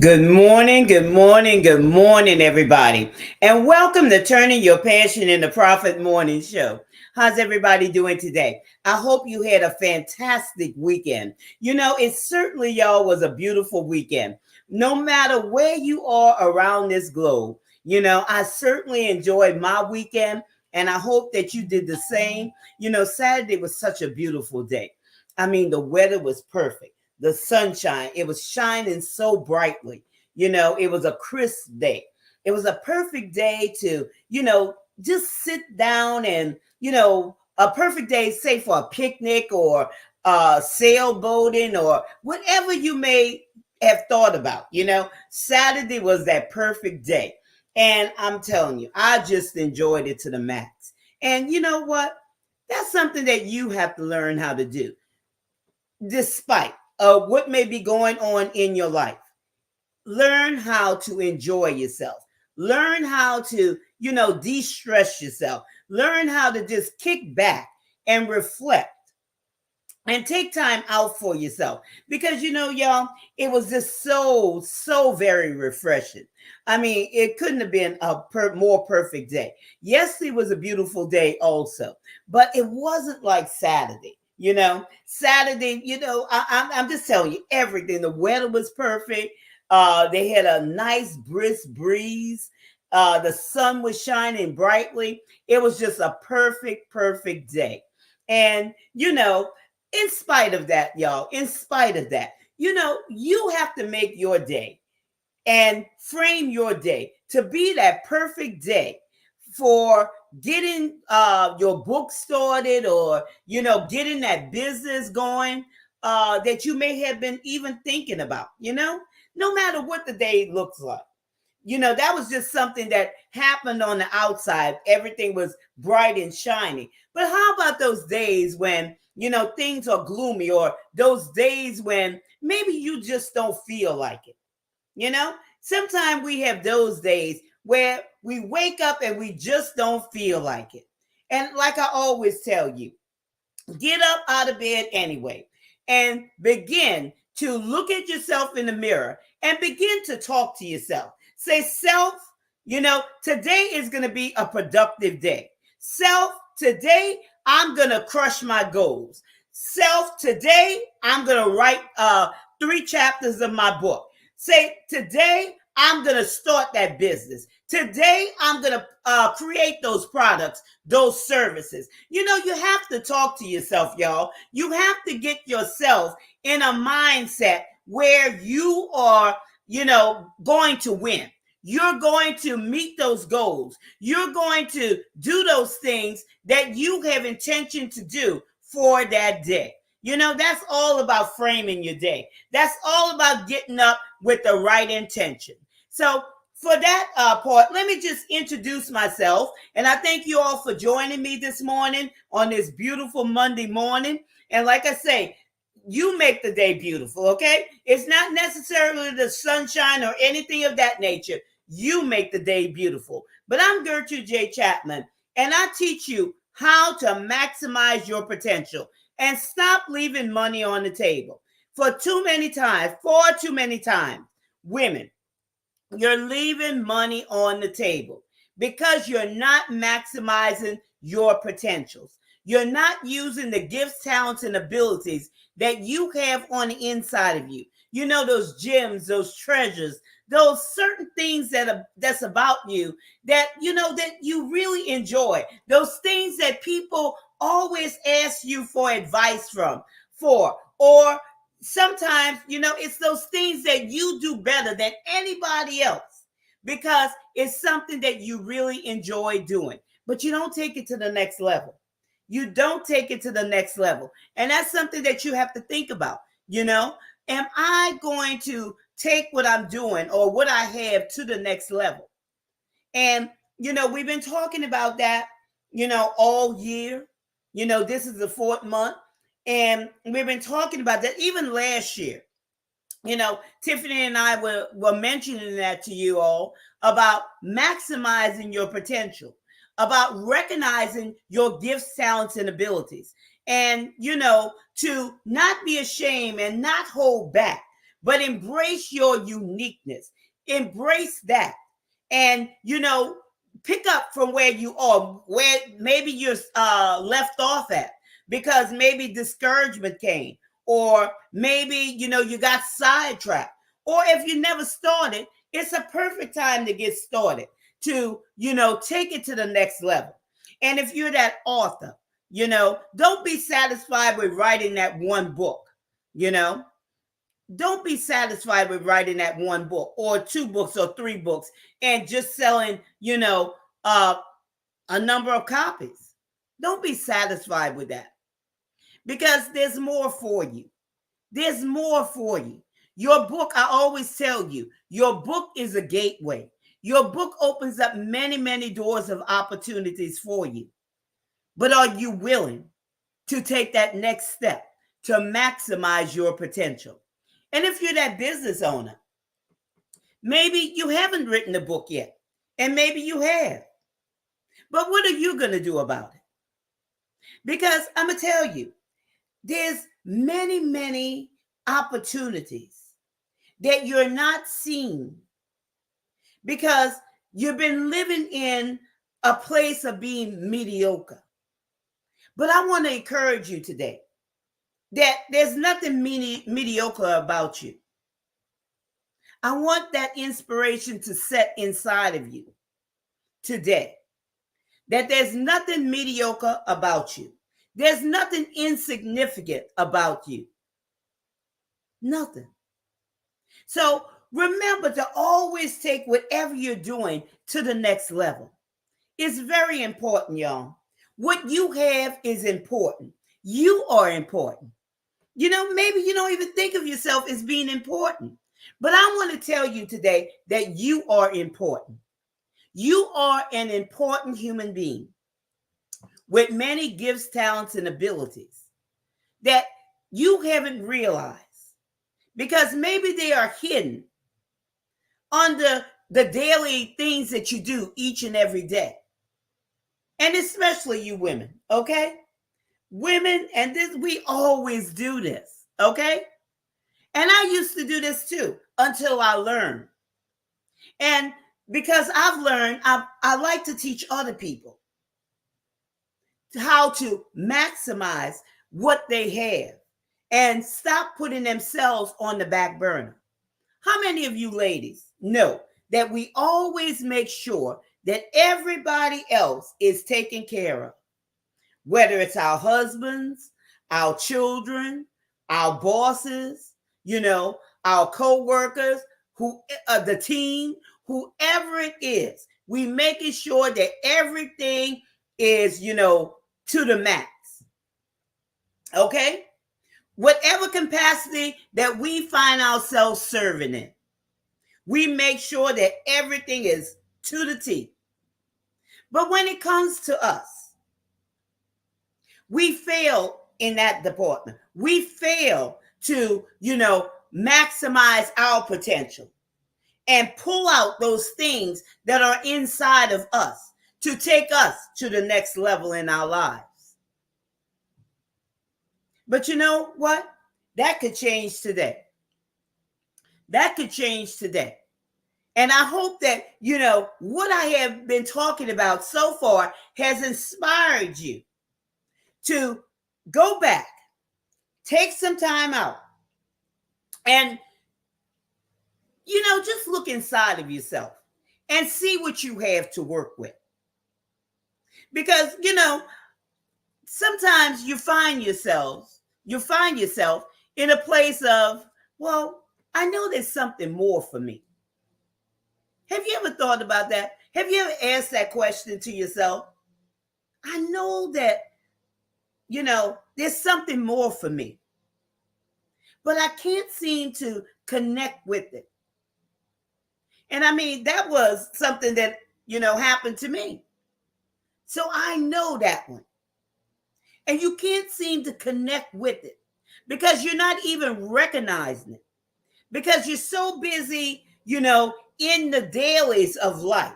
Good morning, good morning, good morning, everybody. And welcome to Turning Your Passion into Profit Morning Show. How's everybody doing today? I hope you had a fantastic weekend. It certainly, y'all, was a beautiful weekend. No matter where you are around this globe, I certainly enjoyed my weekend and I hope that you did the same. Saturday was such a beautiful day. I mean, the weather was perfect, the sunshine, it was shining so brightly. It was a crisp day. It was a perfect day to, just sit down and, a perfect day, say for a picnic or sailboating or whatever you may have thought about. Saturday was that perfect day. And I'm telling you, I just enjoyed it to the max. And you know what? That's something that you have to learn how to do despite what may be going on in your life. Learn how to enjoy yourself. Learn how to, de-stress yourself. Learn how to just kick back and reflect and take time out for yourself because y'all, it was just so very refreshing. I mean, it couldn't have been a more perfect day. Yesterday was a beautiful day also, but it wasn't like Saturday. Saturday, I'm just telling you everything. The weather was perfect. They had a nice brisk breeze. The sun was shining brightly. It was just a perfect day. And in spite of that, y'all, in spite of that, you have to make your day and frame your day to be that perfect day for getting your book started or, getting that business going that you may have been even thinking about, no matter what the day looks like. That was just something that happened on the outside. Everything was bright and shiny. But how about those days when, things are gloomy or those days when maybe you just don't feel like it? Sometimes we have those days where we wake up and we just don't feel like it. And like I always tell you, get up out of bed anyway and begin to look at yourself in the mirror and begin to talk to yourself. Say, self, today is going to be a productive day. Self, today I'm going to crush my goals. Self, today I'm going to write 3 chapters of my book. Say, today I'm going to start that business. Today I'm going to create those products, those services. You have to talk to yourself, y'all. You have to get yourself in a mindset where you are, going to win. You're going to meet those goals. You're going to do those things that you have intention to do for that day. That's all about framing your day. That's all about getting up with the right intention. So for that part, let me just introduce myself. And I thank you all for joining me this morning on this beautiful Monday morning. And like I say, you make the day beautiful, okay? It's not necessarily the sunshine or anything of that nature. You make the day beautiful. But I'm Gertrude J. Chapman, and I teach you how to maximize your potential and stop leaving money on the table. For too many times, far too many times, women, you're leaving money on the table because you're not maximizing your potentials. You're not using the gifts, talents, and abilities that you have on the inside of you. Those gems, those treasures, those certain things that's about you that that you really enjoy. Those things that people always ask you for advice or sometimes, it's those things that you do better than anybody else because it's something that you really enjoy doing, but you don't take it to the next level. You don't take it to the next level. And that's something that you have to think about. Am I going to take what I'm doing or what I have to the next level? And, we've been talking about that, all year. This is the 4th month. And we've been talking about that even last year. Tiffany and I were mentioning that to you all about maximizing your potential, about recognizing your gifts, talents, and abilities. And, to not be ashamed and not hold back, but embrace your uniqueness. Embrace that. And, pick up from where you are, where maybe you're left off at, because maybe discouragement came, or maybe, you got sidetracked. Or if you never started, it's a perfect time to get started, to, take it to the next level. And if you're that author, don't be satisfied with writing that one book, don't be satisfied with writing that one book or two books or three books and just selling, a number of copies. Don't be satisfied with that, because there's more for you. There's more for you. Your book, I always tell you, your book is a gateway. Your book opens up many, many doors of opportunities for you. But are you willing to take that next step to maximize your potential? And if you're that business owner, maybe you haven't written a book yet, and maybe you have. But what are you going to do about it? Because I'm going to tell you, there's many, many opportunities that you're not seeing because you've been living in a place of being mediocre. But I want to encourage you today that there's nothing mediocre about you. I want that inspiration to set inside of you today, that there's nothing mediocre about you. There's nothing insignificant about you. Nothing. So remember to always take whatever you're doing to the next level. It's very important, y'all. What you have is important. You are important. Maybe you don't even think of yourself as being important. But I want to tell you today that you are important. You are an important human being with many gifts, talents, and abilities that you haven't realized, because maybe they are hidden under the daily things that you do each and every day. And especially you women, okay? Women, and this, we always do this, okay? And I used to do this too until I learned. And because I've learned, I like to teach other people how to maximize what they have and stop putting themselves on the back burner. How many of you ladies know that we always make sure that everybody else is taken care of? Whether it's our husbands, our children, our bosses, our co-workers, the team, whoever it is, we making sure that everything is, to the max. Okay? Whatever capacity that we find ourselves serving in, we make sure that everything is to the T. But when it comes to us, we fail in that department. We fail to, maximize our potential and pull out those things that are inside of us to take us to the next level in our lives. But you know what? That could change today. That could change today. And I hope that, what I have been talking about so far has inspired you to go back, take some time out, and, just look inside of yourself and see what you have to work with. Because, sometimes you find yourself in a place of, well, I know there's something more for me. Have you ever thought about that? Have you ever asked that question to yourself? I know that, there's something more for me, but I can't seem to connect with it. And I mean, that was something that, happened to me. So I know that one. And you can't seem to connect with it because you're not even recognizing it, because you're so busy, in the dailies of life,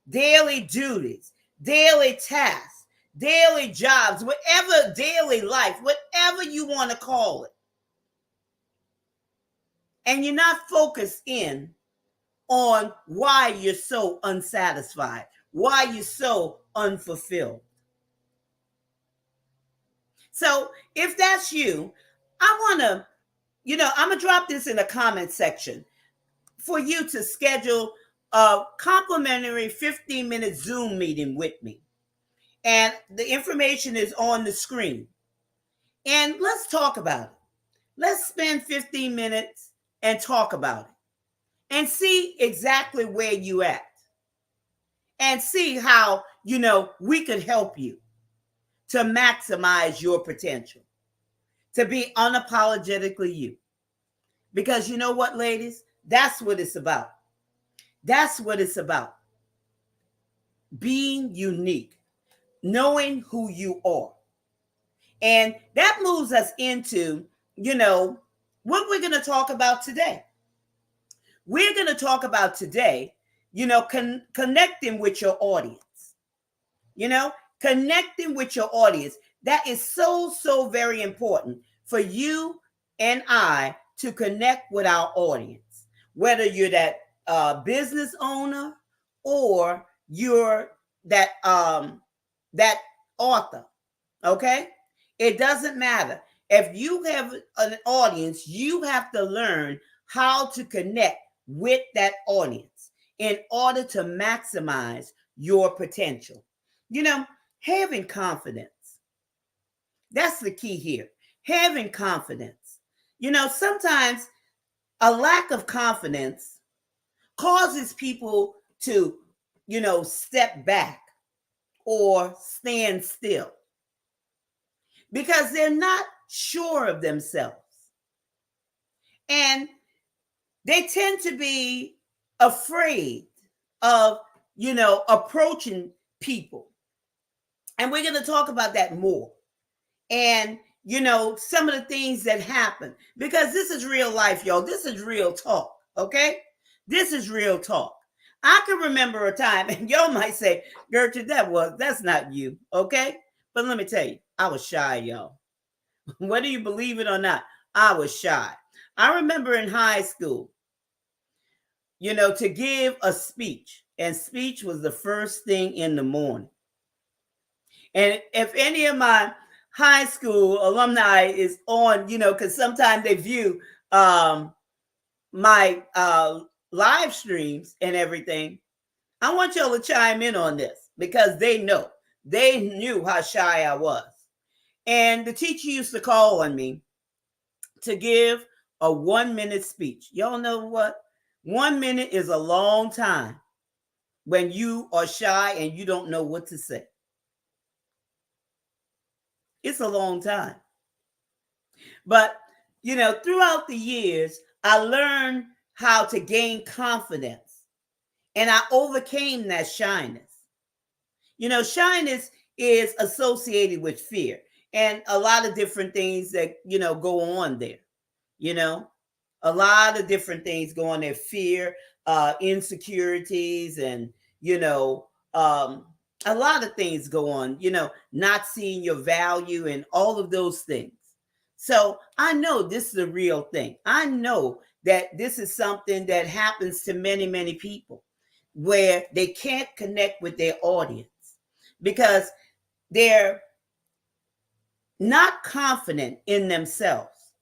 daily duties, daily tasks, daily jobs, whatever daily life, whatever you want to call it. and you're not focused in on why you're so unsatisfied, why you're so unfulfilled. So if that's you, I want to, I'm going to drop this in the comment section for you to schedule a complimentary 15-minute Zoom meeting with me. And the information is on the screen. And let's talk about it. Let's spend 15 minutes and talk about it and see exactly where you at and see how, we could help you to maximize your potential, to be unapologetically you. Because you know what, ladies? That's what it's about. That's what it's about. Being unique, knowing who you are. And that moves us into, what we're going to talk about today. We're going to talk about today, connecting with your audience. Connecting with your audience. That is so, so very important for you and I to connect with our audience. Whether you're that business owner or you're that author, okay? It doesn't matter. If you have an audience, you have to learn how to connect with that audience in order to maximize your potential. Having confidence. That's the key here. Having confidence. Sometimes a lack of confidence causes people to, step back or stand still because they're not sure of themselves. And they tend to be afraid of, approaching people. And we're going to talk about that more. And, some of the things that happen, because this is real life, y'all. This is real talk, okay? This is real talk. I can remember a time, and y'all might say, Gertrude, that's not you, okay? But let me tell you, I was shy, y'all. Whether you believe it or not, I was shy. I remember in high school, to give a speech, and speech was the first thing in the morning. And if any of my high school alumni is on, because sometimes they view my live streams and everything, I want y'all to chime in on this because they knew how shy I was. And the teacher used to call on me to give a 1-minute speech. Y'all know what? 1 minute is a long time when you are shy and you don't know what to say. It's a long time. But, throughout the years, I learned how to gain confidence and I overcame that shyness. Shyness is associated with fear and a lot of different things that, go on there. A lot of different things go on there. Fear, insecurities, and, a lot of things go on, not seeing your value and all of those things. So I know this is a real thing. I know that this is something that happens to many, many people where they can't connect with their audience because they're not confident in themselves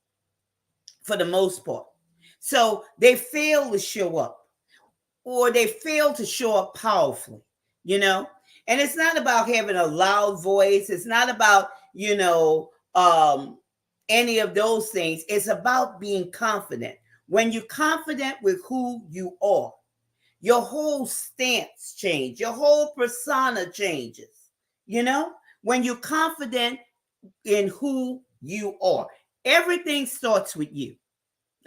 for the most part. So they fail to show up or they fail to show up powerfully, And it's not about having a loud voice. It's not about, any of those things. It's about being confident. When you're confident with who you are, your whole stance changes. Your whole persona changes. When you're confident in who you are, everything starts with you.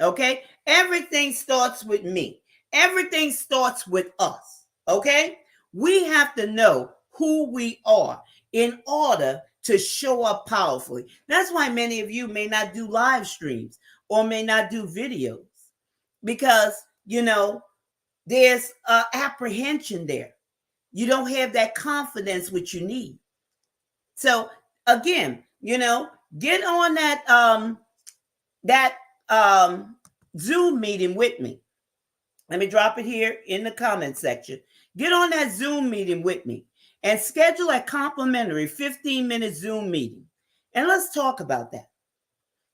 Okay? Everything starts with me. Everything starts with us. Okay? We have to know who we are in order to show up powerfully. That's why many of you may not do live streams or may not do videos because, there's apprehension there. You don't have that confidence which you need. So again, get on that Zoom meeting with me. Let me drop it here in the comment section. Get on that Zoom meeting with me and schedule a complimentary 15-minute Zoom meeting. And let's talk about that.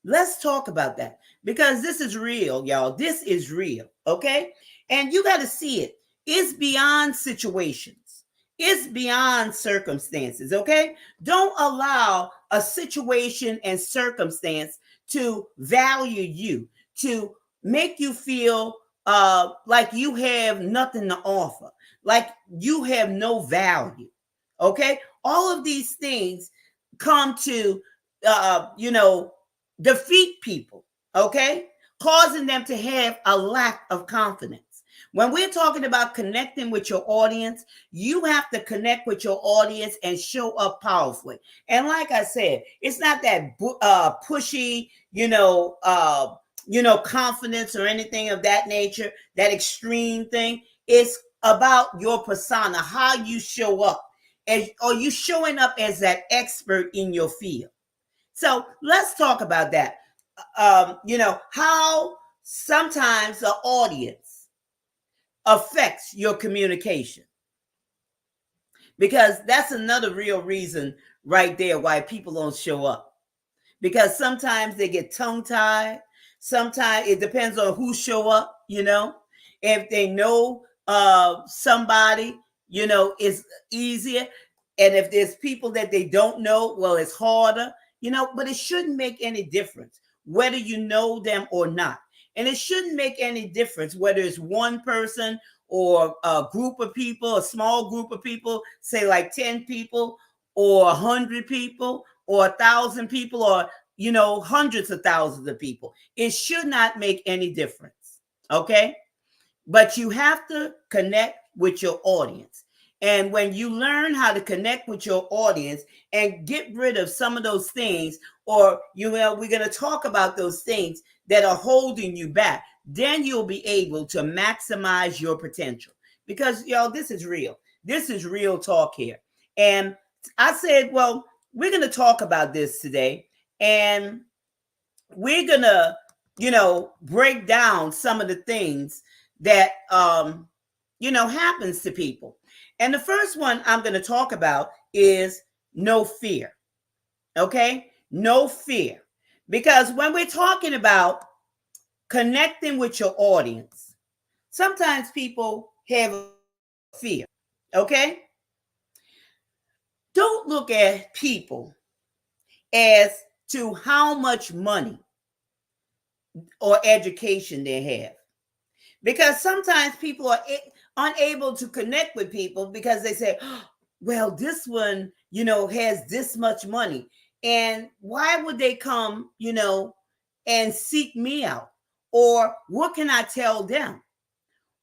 Let's talk about that because this is real, y'all. This is real, okay? And you got to see it. It's beyond situations. It's beyond circumstances, okay? Don't allow a situation and circumstance to value you, to make you feel like you have nothing to offer, like you have no value, okay? All of these things come to, defeat people, okay? Causing them to have a lack of confidence. When we're talking about connecting with your audience, you have to connect with your audience and show up powerfully. And like I said, it's not that pushy, confidence or anything of that nature, that extreme thing. It's about your persona, how you show up. Are you showing up as that expert in your field? So let's talk about that. How sometimes the audience affects your communication. Because that's another real reason right there why people don't show up. Because sometimes they get tongue-tied. Sometimes it depends on who show up, If they know somebody, it's easier. And if there's people that they don't know, well, it's harder. But it shouldn't make any difference whether you know them or not. And it shouldn't make any difference whether it's one person or a group of people, a small group of people, say like 10 people or 100 people or 1,000 people or, hundreds of thousands of people. It should not make any difference. Okay. But you have to connect with your audience. And when you learn how to connect with your audience and get rid of some of those things, or we're going to talk about those things that are holding you back, then you'll be able to maximize your potential. Because, this is real. This is real talk here. And I said, well, we're going to talk about this today. And we're going to, break down some of the things that, happens to people. And the first one I'm going to talk about is no fear. Okay? No fear. Because when we're talking about connecting with your audience, sometimes people have fear. Okay? Don't look at people as to how much money or education they have. Because sometimes people are unable to connect with people because they say, well, this one, has this much money. And why would they come, and seek me out? Or what can I tell them?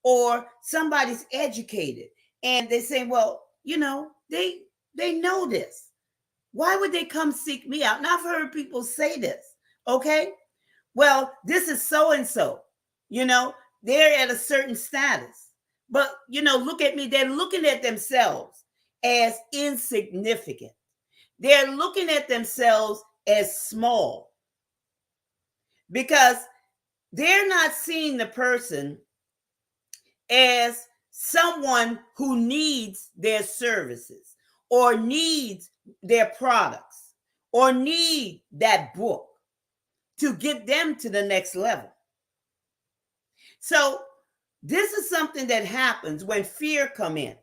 Or somebody's educated and they say, well, they know this. Why would they come seek me out? And I've heard people say this. Okay. Well, this is so-and-so, they're at a certain status. But, look at me. They're looking at themselves as insignificant. They're looking at themselves as small because they're not seeing the person as someone who needs their services or needs their products or need that book to get them to the next level. So this is something that happens when fear come in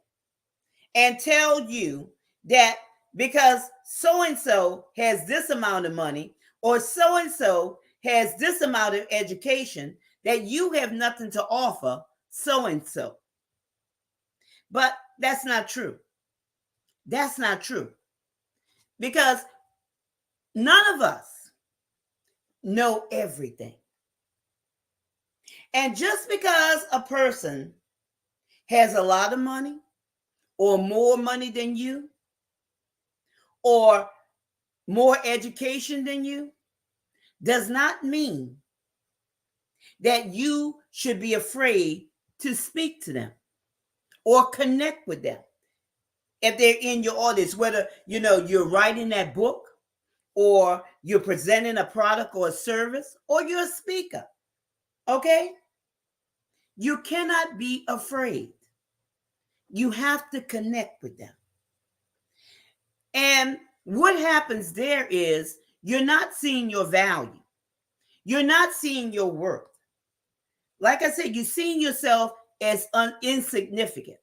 and tell you that because so-and-so has this amount of money or so-and-so has this amount of education that you have nothing to offer so-and-so. But that's not true. That's not true. Because none of us know everything. And just because a person has a lot of money or more money than you or more education than you does not mean that you should be afraid to speak to them or connect with them. If they're in your audience, whether, you're writing that book or you're presenting a product or a service or you're a speaker. Okay? You cannot be afraid. You have to connect with them. And what happens there is you're not seeing your value. You're not seeing your worth. Like I said, you're seeing yourself as insignificant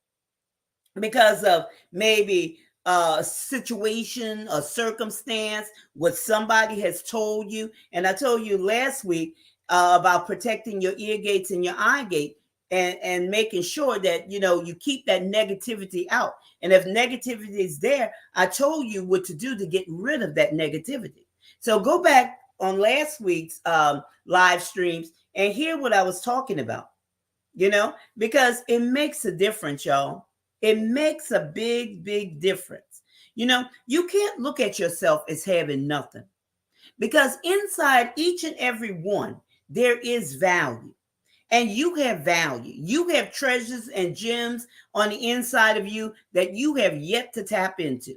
because of maybe a situation, a circumstance, what somebody has told you. And I told you last week about protecting your ear gates and your eye gate, and making sure that you keep that negativity out. And if negativity is there, I told you what to do to get rid of that negativity. So go back on last week's live streams and hear what I was talking about, because it makes a difference, y'all. It makes a big, big difference. You can't look at yourself as having nothing, because inside each and every one, there is value. And you have value. You have treasures and gems on the inside of you that you have yet to tap into.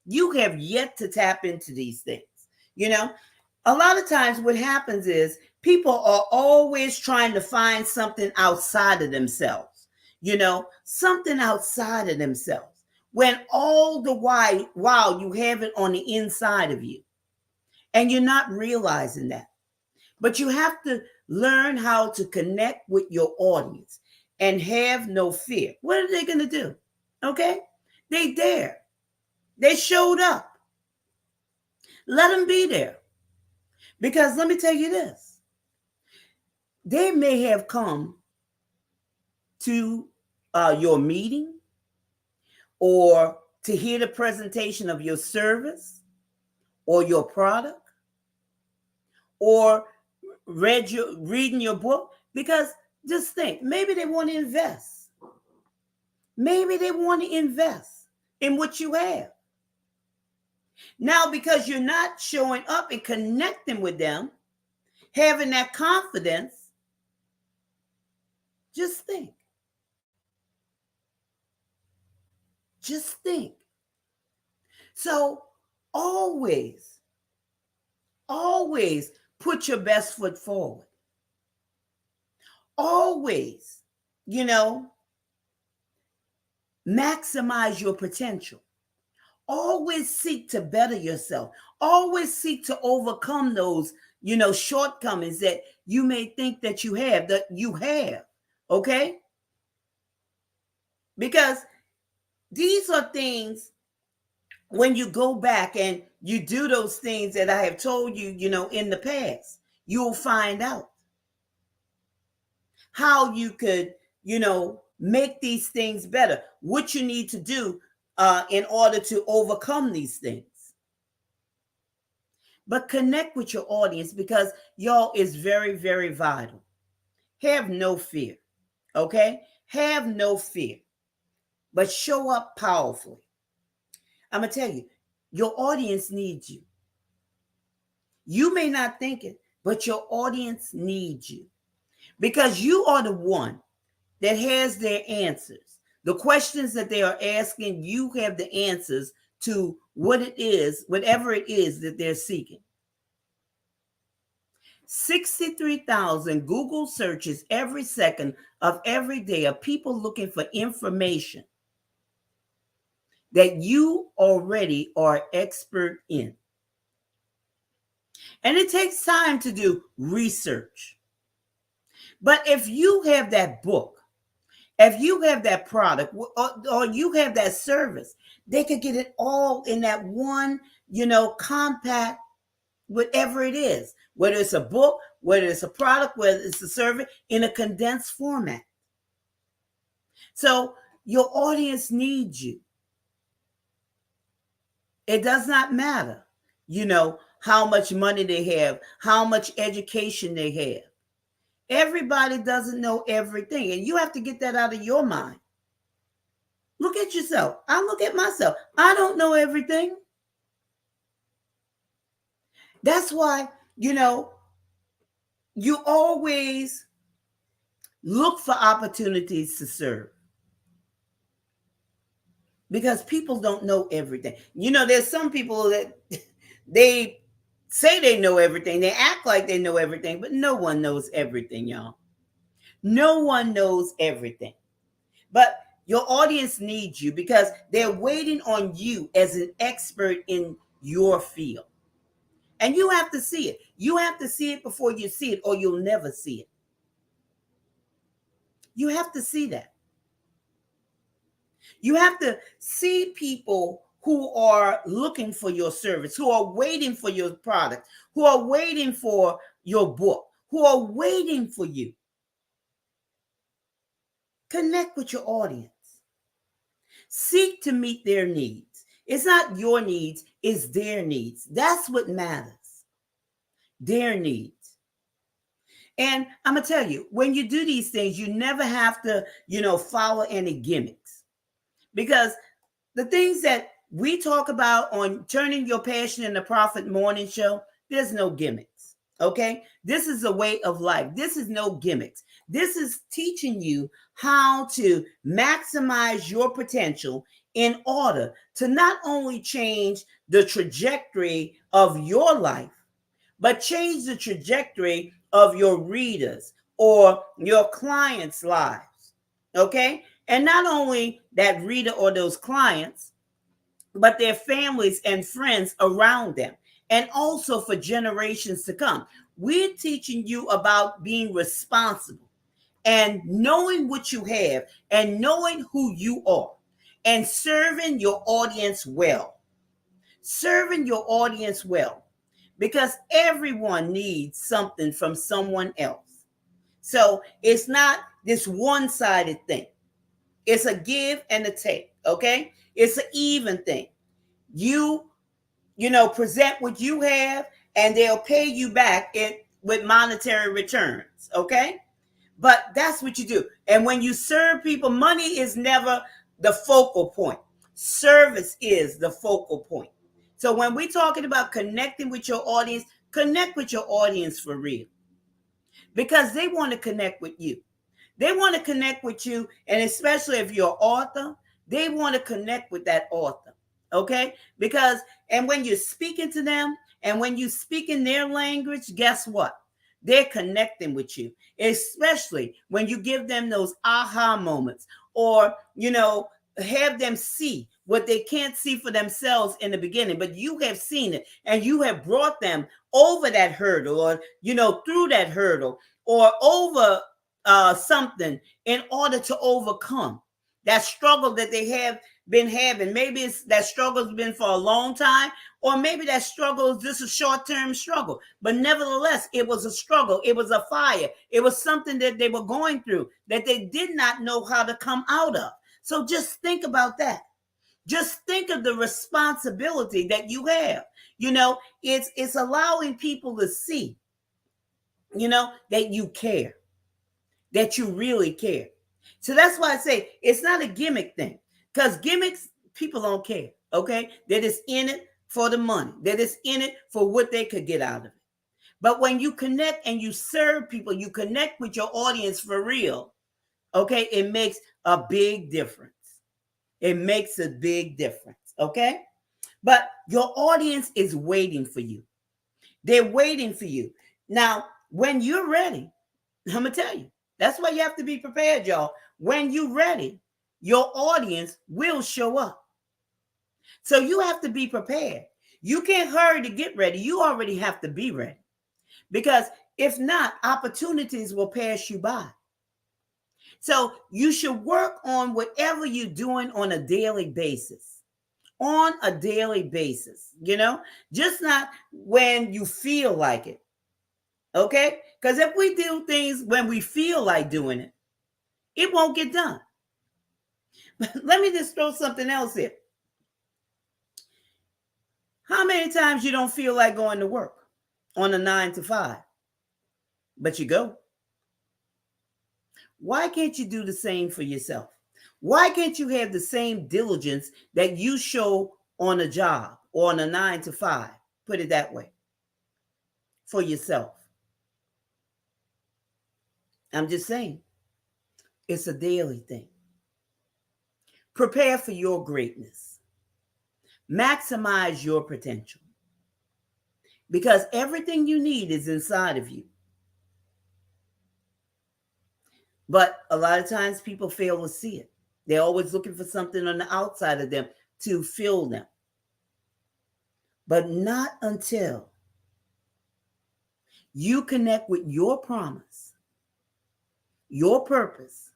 You have yet to tap into these things. A lot of times what happens is people are always trying to find something outside of themselves, something outside of themselves, when all the while you have it on the inside of you. And you're not realizing that. But you have to learn how to connect with your audience and have no fear. What are they going to do? Okay? They dare. They showed up. Let them be there. Because let me tell you this. They may have come to your meeting or to hear the presentation of your service or your product or reading your book, because just think, maybe they want to invest. Maybe they want to invest in what you have. Now, because you're not showing up and connecting with them, having that confidence, just think. Just think. So always put your best foot forward. Always, maximize your potential. Always seek to better yourself. Always seek to overcome those, shortcomings that you may think that you have, okay? Because these are things, when you go back and you do those things that I have told you, in the past, you'll find out how you could, make these things better, what you need to do in order to overcome these things. But connect with your audience, because y'all is very, very vital. Have no fear, okay? Have no fear, but show up powerfully. I'm going to tell you, your audience needs you. You may not think it, but your audience needs you, because you are the one that has their answers. The questions that they are asking, you have the answers to what it is, whatever it is that they're seeking. 63,000 Google searches every second of every day of people looking for information that you already are expert in. And it takes time to do research. But if you have that book, if you have that product, or you have that service, they could get it all in that one, compact, whatever it is, whether it's a book, whether it's a product, whether it's a service, in a condensed format. So your audience needs you. It does not matter, how much money they have, how much education they have. Everybody doesn't know everything, and you have to get that out of your mind. Look at yourself. I look at myself. I don't know everything. That's why, you always look for opportunities to serve, because people don't know everything. There's some people that they say they know everything. They act like they know everything, but no one knows everything, y'all. No one knows everything. But your audience needs you because they're waiting on you as an expert in your field. And you have to see it. You have to see it before you see it, or you'll never see it. You have to see that. You have to see people who are looking for your service, who are waiting for your product, who are waiting for your book, who are waiting for you. Connect with your audience. Seek to meet their needs. It's not your needs, it's their needs. That's what matters. Their needs. And I'm going to tell you, when you do these things, you never have to, follow any gimmicks. Because the things that we talk about on Turning Your Passion into Profit Morning Show, there's no gimmicks. Okay? This is a way of life. This is no gimmicks. This is teaching you how to maximize your potential in order to not only change the trajectory of your life, but change the trajectory of your readers or your clients' lives. Okay? And not only that reader or those clients, but their families and friends around them, and also for generations to come. We're teaching you about being responsible and knowing what you have and knowing who you are and serving your audience well. Serving your audience well, because everyone needs something from someone else. So it's not this one-sided thing. It's a give and a take, okay? It's an even thing. You present what you have, and they'll pay you back with monetary returns, okay? But that's what you do. And when you serve people, money is never the focal point. Service is the focal point. So when we're talking about connecting with your audience, connect with your audience for real, because they want to connect with you. They want to connect with you, and especially if you're an author, they want to connect with that author, okay? And when you're speaking to them, and when you speak in their language, guess what? They're connecting with you, especially when you give them those aha moments, or, have them see what they can't see for themselves in the beginning, but you have seen it, and you have brought them over that hurdle, or, through that hurdle, or over something in order to overcome that struggle that they have been having. Maybe it's that struggle's been for a long time, or maybe that struggle is just a short-term struggle. But nevertheless, it was a struggle. It was a fire. It was something that they were going through that they did not know how to come out of. So just think about that. Just think of the responsibility that you have. It's allowing people to see, that you care, that you really care. So that's why I say it's not a gimmick thing, because gimmicks, people don't care, okay? They're just in it for the money. They're just in it for what they could get out of it. But when you connect and you serve people, you connect with your audience for real, okay? It makes a big difference. It makes a big difference, okay? But your audience is waiting for you. They're waiting for you. Now, when you're ready, I'm going to tell you, that's why you have to be prepared, y'all. When you're ready, your audience will show up. So you have to be prepared. You can't hurry to get ready. You already have to be ready. Because if not, opportunities will pass you by. So you should work on whatever you're doing on a daily basis. On a daily basis, just not when you feel like it. Okay? Because if we do things when we feel like doing it, it won't get done. Let me just throw something else in. How many times you don't feel like going to work on a 9 to 5, but you go? Why can't you do the same for yourself? Why can't you have the same diligence that you show on a job or on a 9 to 5? Put it that way. For yourself. I'm just saying, it's a daily thing. Prepare for your greatness. Maximize your potential. because everything you need is inside of you. But a lot of times people fail to see it. They're always looking for something on the outside of them to fill them. But not until you connect with your promise, your purpose,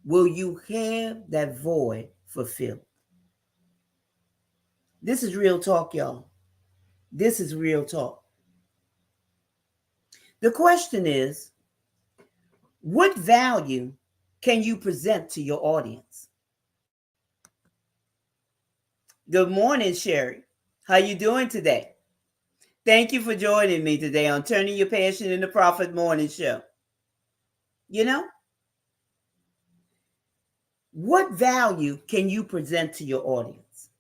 will you have that void fulfilled. This is real talk, y'all. This is real talk. The question is, what value can you present to your audience? Good morning, Sherry. How you doing today? Thank you for joining me today on Turning Your Passion into Profit Morning Show. You know, what value can you present to your audience?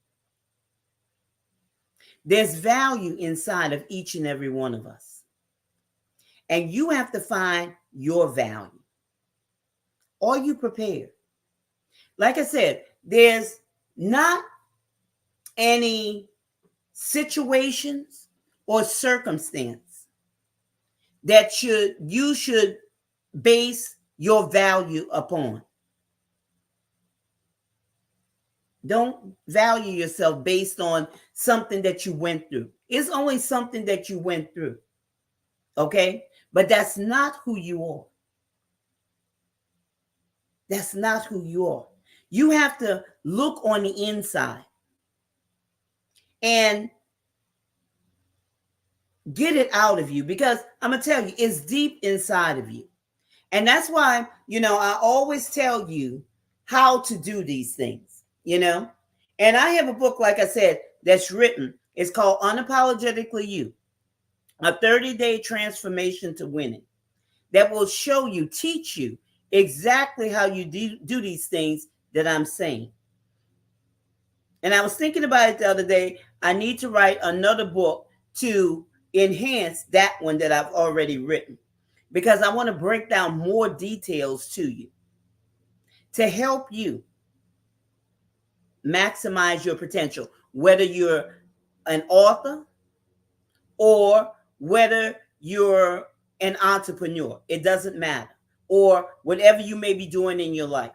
There's value inside of each and every one of us. And you have to find your value. Are you prepared? Like I said, there's not any situations or circumstance that you should base your value upon. Don't value yourself based on something that you went through. It's only something that you went through. Okay? But that's not who you are. That's not who you are. You have to look on the inside and get it out of you, because I'm going to tell you, it's deep inside of you. And that's why, I always tell you how to do these things, And I have a book, like I said, that's written. It's called Unapologetically You, a 30-day transformation to winning, that will show you, teach you exactly how you do these things that I'm saying. And I was thinking about it the other day. I need to write another book to enhance that one that I've already written, because I want to break down more details to you to help you maximize your potential, whether you're an author or whether you're an entrepreneur. It doesn't matter. Or whatever you may be doing in your life,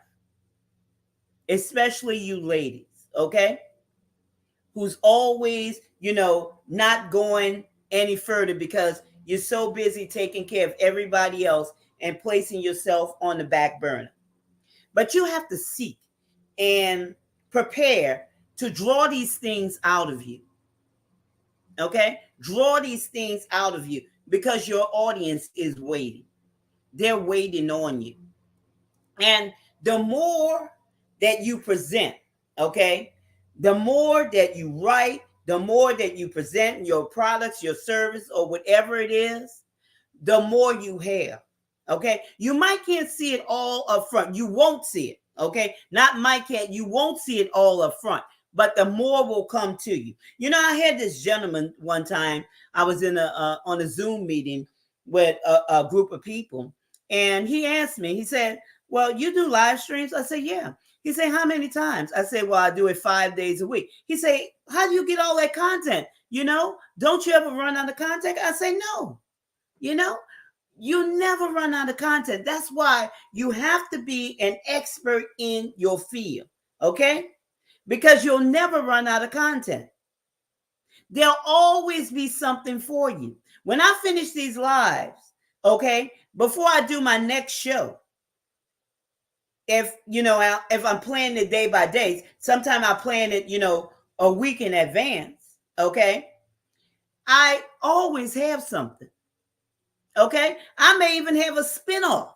especially you ladies, okay? Who's always, not going any further because you're so busy taking care of everybody else and placing yourself on the back burner. But you have to seek and prepare to draw these things out of you. Okay? Draw these things out of you, because your audience is waiting. They're waiting on you. And the more that you present, okay, the more that you write, the more that you present your products, your service, or whatever it is, the more you have. Okay, you might can't see it all up front. You won't see it. Okay, not might can't. You won't see it all up front, but the more will come to you. I had this gentleman one time. I was on a Zoom meeting with a group of people, and he asked me. He said, "Well, you do live streams?" I said, "Yeah." He said, "How many times?" I said, "Well, I do it 5 days a week." He said, "How do you get all that content? Don't you ever run out of content?" I say, "No. You never run out of content. That's why you have to be an expert in your field, okay? Because you'll never run out of content. There'll always be something for you. When I finish these lives, okay, before I do my next show, if I'm planning it day by day, sometimes I plan it, a week in advance, okay? I always have something. Okay, I may even have a spinoff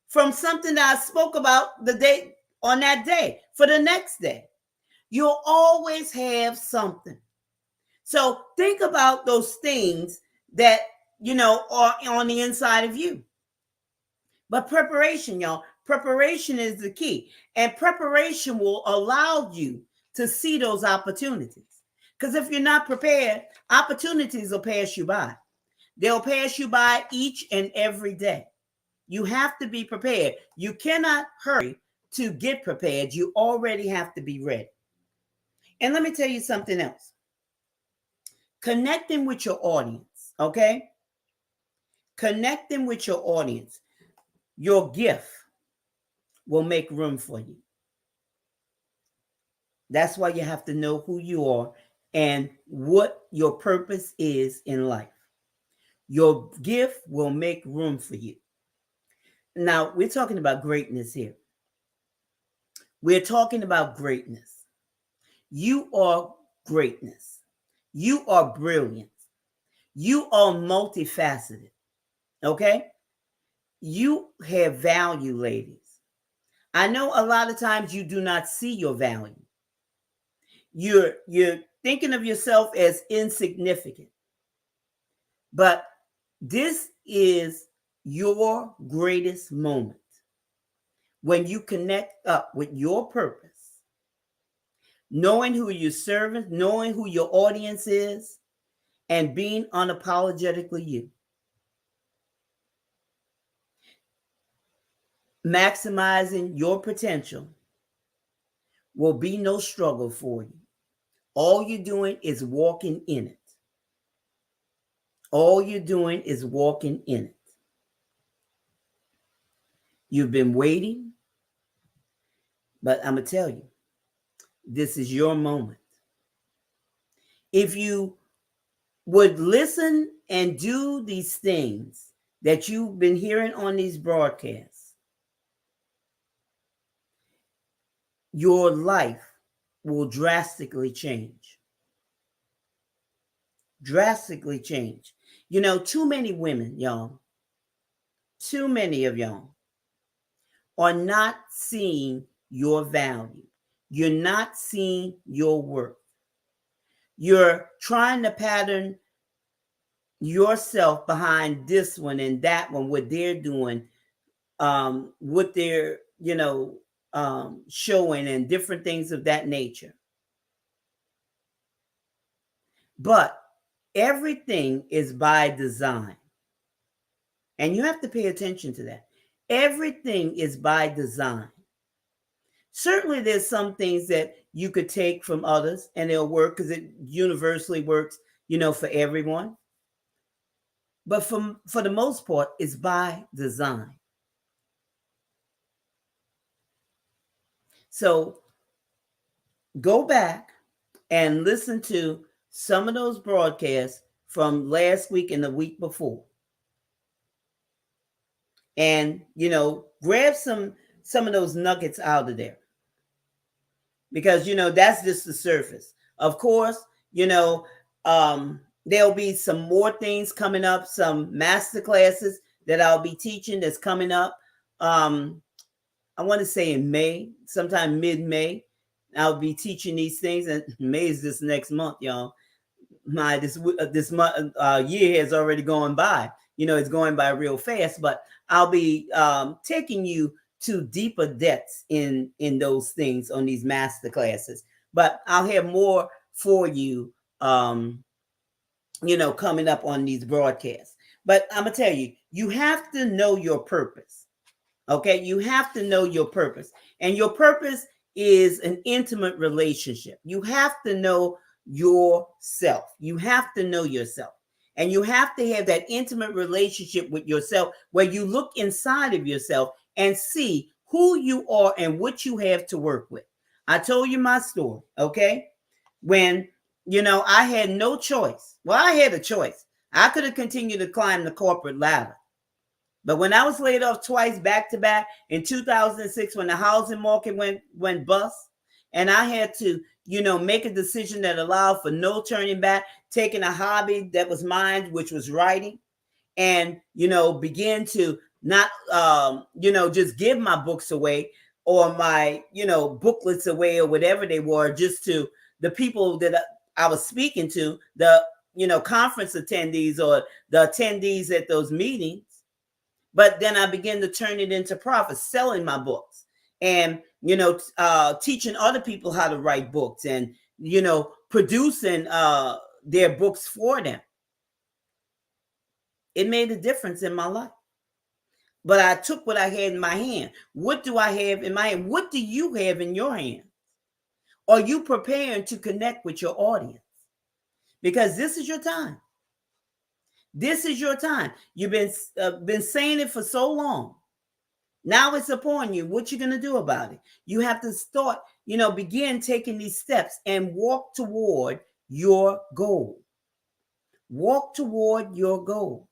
from something that I spoke about the day on that day for the next day. You'll always have something. So think about those things that are on the inside of you. But preparation, y'all, preparation is the key, and preparation will allow you to see those opportunities. Because if you're not prepared, opportunities will pass you by. They'll pass you by each and every day. You have to be prepared. You cannot hurry to get prepared. You already have to be ready. And let me tell you something else. Connecting with your audience, okay? Connecting with your audience. Your gift will make room for you. That's why you have to know who you are and what your purpose is in life. Your gift will make room for you. Now, we're talking about greatness here. We're talking about greatness. You are greatness. You are brilliant. You are multifaceted. Okay? You have value, ladies. I know a lot of times you do not see your value. You're thinking of yourself as insignificant. But this is your greatest moment when you connect up with your purpose, knowing who you're serving, knowing who your audience is, and being unapologetically you. Maximizing your potential will be no struggle for you. All you're doing is walking in it. All you're doing is walking in it. You've been waiting, but I'm going to tell you, this is your moment. If you would listen and do these things that you've been hearing on these broadcasts, your life will drastically change. Drastically change. You know, too many women, y'all, too many of y'all are not seeing your value. You're not seeing your worth. You're trying to pattern yourself behind this one and that one, what they're doing, what they're, showing and different things of that nature. But everything is by design. And you have to pay attention to that. Everything is by design. Certainly there's some things that you could take from others and they'll work because it universally works, for everyone. But for the most part, it's by design. So go back and listen to some of those broadcasts from last week and the week before. And, grab some of those nuggets out of there. Because, that's just the surface. Of course, there'll be some more things coming up, some master classes that I'll be teaching that's coming up. I want to say in May, sometime mid-May, I'll be teaching these things. And May is this next month, y'all. This month year has already gone by. It's going by real fast. But I'll be taking you to deeper depths in those things on these master classes. But I'll have more for you, coming up on these broadcasts. But I'm gonna tell you, you have to know your purpose. Okay, you have to know your purpose, and your purpose is an intimate relationship. You have to know yourself. You have to know yourself. And you have to have that intimate relationship with yourself where you look inside of yourself and see who you are and what you have to work with. I told you my story, okay? When, I had no choice. Well, I had a choice. I could have continued to climb the corporate ladder. But when I was laid off twice back to back in 2006, when the housing market went bust, and I had to, make a decision that allowed for no turning back, taking a hobby that was mine, which was writing, and, begin to not, just give my books away or my, booklets away or whatever they were, just to the people that I was speaking to, the, conference attendees or the attendees at those meetings. But then I began to turn it into profit, selling my books and, teaching other people how to write books and, producing their books for them. It made a difference in my life. But I took what I had in my hand. What do I have in my hand? What do you have in your hand? Are you preparing to connect with your audience? because this is your time. This is your time. You've been saying it for so long. Now it's upon you. What you gonna do about it? You have to start, begin taking these steps and walk toward your goal. Walk toward your goal.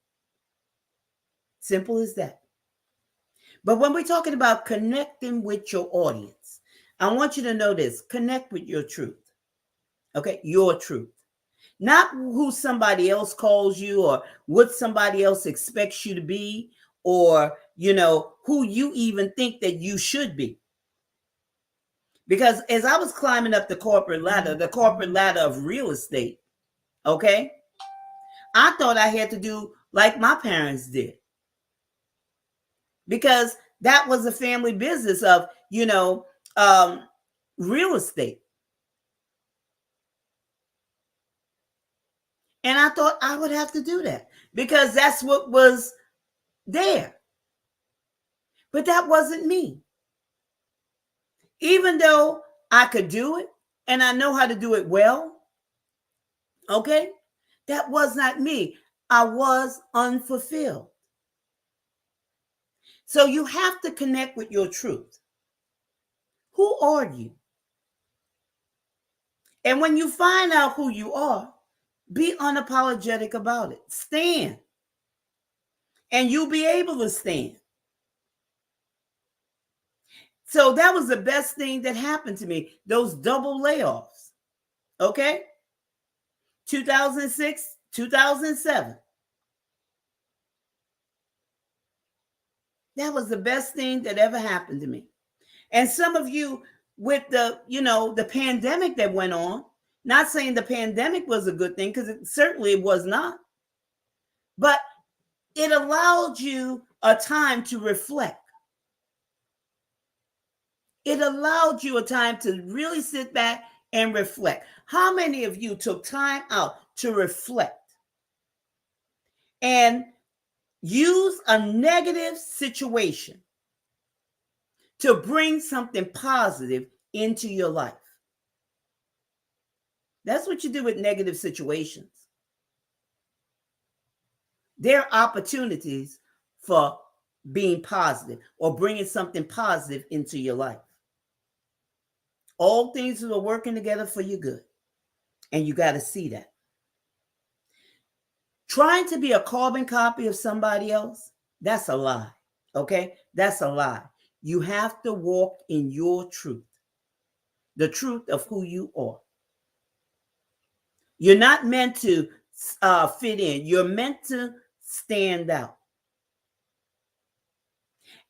Simple as that. But when we're talking about connecting with your audience, I want you to know this. Connect with your truth. Okay? Your truth. Not who somebody else calls you or what somebody else expects you to be, or, who you even think that you should be. Because as I was climbing up the corporate ladder of real estate, okay, I thought I had to do like my parents did. Because that was a family business of, real estate. And I thought I would have to do that because that's what was there. But that wasn't me. Even though I could do it and I know how to do it well, okay, that was not me. I was unfulfilled. So you have to connect with your truth. Who are you? And when you find out who you are, be unapologetic about it. Stand. And you'll be able to stand. So that was the best thing that happened to me, those double layoffs. Okay? 2006, 2007. That was the best thing that ever happened to me. And some of you with the pandemic that went on, not saying the pandemic was a good thing, because it certainly was not. But it allowed you a time to reflect. It allowed you a time to really sit back and reflect. How many of you took time out to reflect and use a negative situation to bring something positive into your life? That's what you do with negative situations. There are opportunities for being positive or bringing something positive into your life. All things are working together for your good. And you got to see that. Trying to be a carbon copy of somebody else, that's a lie. Okay? That's a lie. You have to walk in your truth, the truth of who you are. You're not meant to fit in. You're meant to stand out.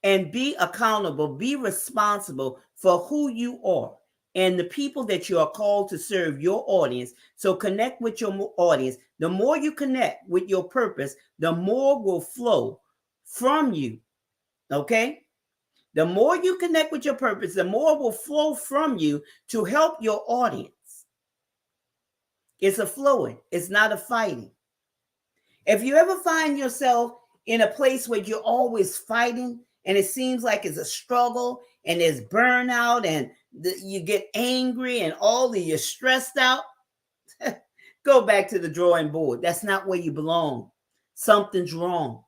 And be accountable, be responsible for who you are and the people that you are called to serve your audience. So connect with your audience. The more you connect with your purpose, the more will flow from you. Okay? The more you connect with your purpose, the more will flow from you to help your audience. It's a flowing, it's not a fighting. If you ever find yourself in a place where you're always fighting and it seems like it's a struggle and there's burnout and you get angry and you're stressed out, go back to the drawing board. That's not where you belong. Something's wrong.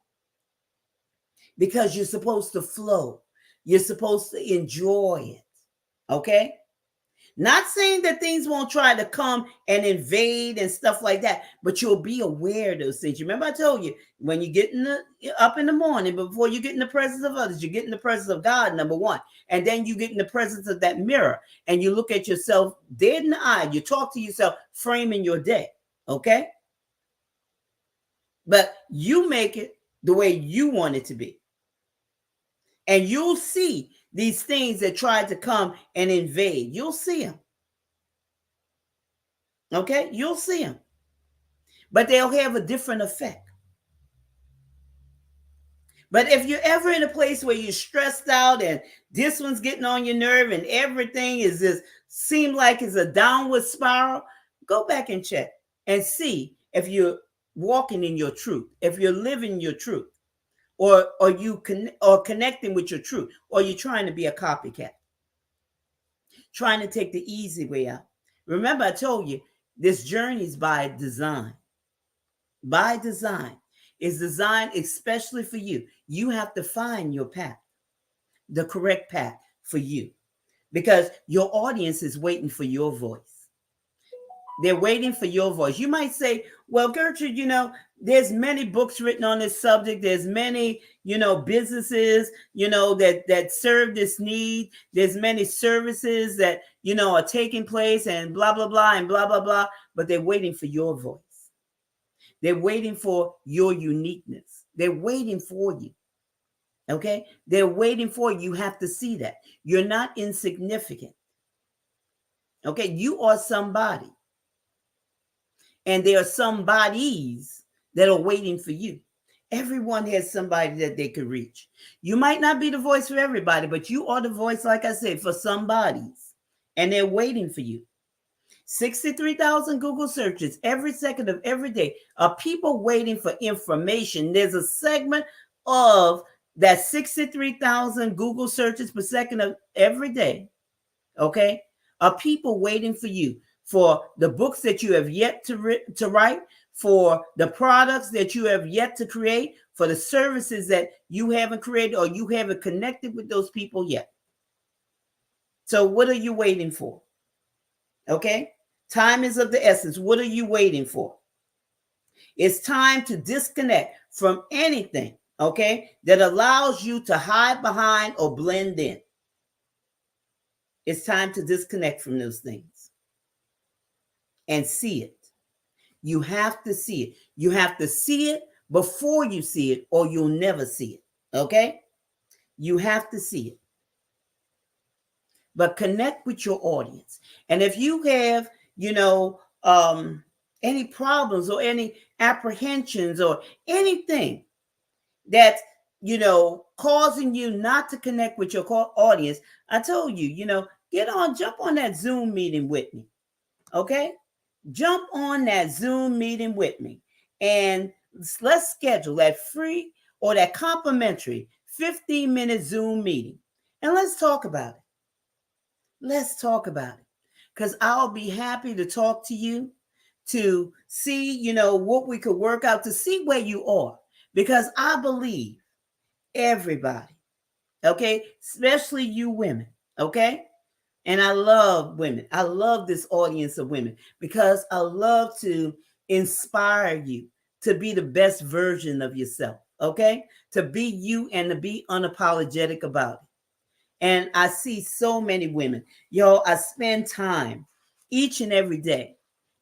Because you're supposed to flow. You're supposed to enjoy it. Okay? Not saying that things won't try to come and invade and stuff like that, but you'll be aware of those things. Remember I told you, when you get up in the morning, before you get in the presence of others, you get in the presence of God, number one. And then you get in the presence of that mirror and you look at yourself dead in the eye. You talk to yourself, framing your day. Okay? But you make it the way you want it to be. And you'll see these things that try to come and invade. You'll see them. Okay? You'll see them. But they'll have a different effect. But if you're ever in a place where you're stressed out and this one's getting on your nerve and everything is just seem like it's a downward spiral, go back and check and see if you're walking in your truth, if you're living your truth. Or you connecting with your truth, or you're trying to be a copycat, trying to take the easy way out. Remember, I told you, This journey is by design. By design. It's designed especially for you. You have to find your path, the correct path for you, because your audience is waiting for your voice. They're waiting for your voice. You might say, well, Gertrude, there's many books written on this subject. There's many, businesses, that serve this need. There's many services that, are taking place and blah, blah, blah, and blah, blah, blah. But they're waiting for your voice. They're waiting for your uniqueness. They're waiting for you. Okay? They're waiting for you. You have to see that. You're not insignificant. Okay? You are somebody. And there are somebodies that are waiting for you. Everyone has somebody that they could reach. You might not be the voice for everybody, but you are the voice, like I said, for somebodies. And they're waiting for you. 63,000 Google searches every second of every day are people waiting for information. There's a segment of that 63,000 Google searches per second of every day, okay, are people waiting for you, for the books that you have yet to write, for the products that you have yet to create, for the services that you haven't created or you haven't connected with those people yet. So what are you waiting for? Okay? Time is of the essence. What are you waiting for? It's time to disconnect from anything, okay, that allows you to hide behind or blend in. It's time to disconnect from those things and see it. You have to see it. You have to see it before you see it, or you'll never see it, okay? You have to see it. But connect with your audience. And if you have, any problems or any apprehensions or anything that's, causing you not to connect with your audience, I told you, jump on that Zoom meeting with me. Okay? Jump on that Zoom meeting with me and let's schedule that free or that complimentary 15-minute Zoom meeting. And let's talk about it. Let's talk about it, because I'll be happy to talk to you, to see, what we could work out, to see where you are, because I believe everybody, okay, especially you women, okay, and I love women. I love this audience of women because I love to inspire you to be the best version of yourself, okay, to be you and to be unapologetic about it. And I see so many women. I spend time each and every day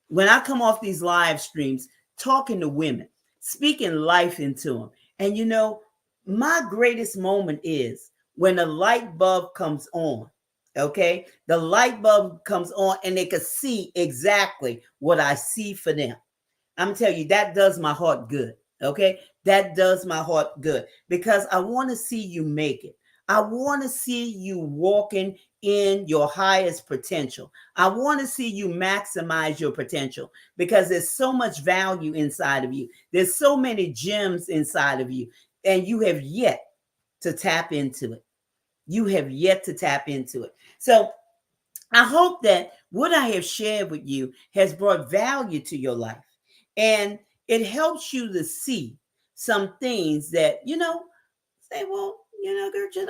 when I come off these live streams talking to women, speaking life into them. And my greatest moment is when the light bulb comes on, okay? The light bulb comes on and they can see exactly what I see for them. I'm telling you, that does my heart good, okay? That does my heart good because I want to see you make it. I want to see you walking in your highest potential. I want to see you maximize your potential because there's so much value inside of you. There's so many gems inside of you, and you have yet to tap into it. You have yet to tap into it. So I hope that what I have shared with you has brought value to your life, and it helps you to see some things that, say, well, Gertrude,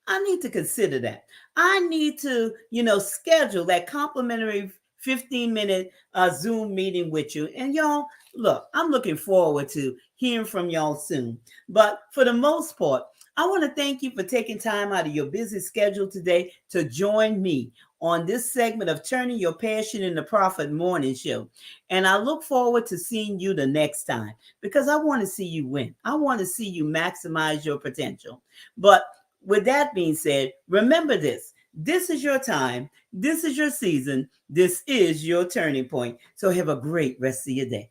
I need to consider that. I need to, schedule that complimentary 15-minute Zoom meeting with you. And y'all, look, I'm looking forward to hearing from y'all soon. But for the most part, I want to thank you for taking time out of your busy schedule today to join me on this segment of Turning Your Passion into Profit Morning Show. And I look forward to seeing you the next time because I want to see you win. I want to see you maximize your potential. But with that being said, remember this. This is your time. This is your season. This is your turning point. So have a great rest of your day.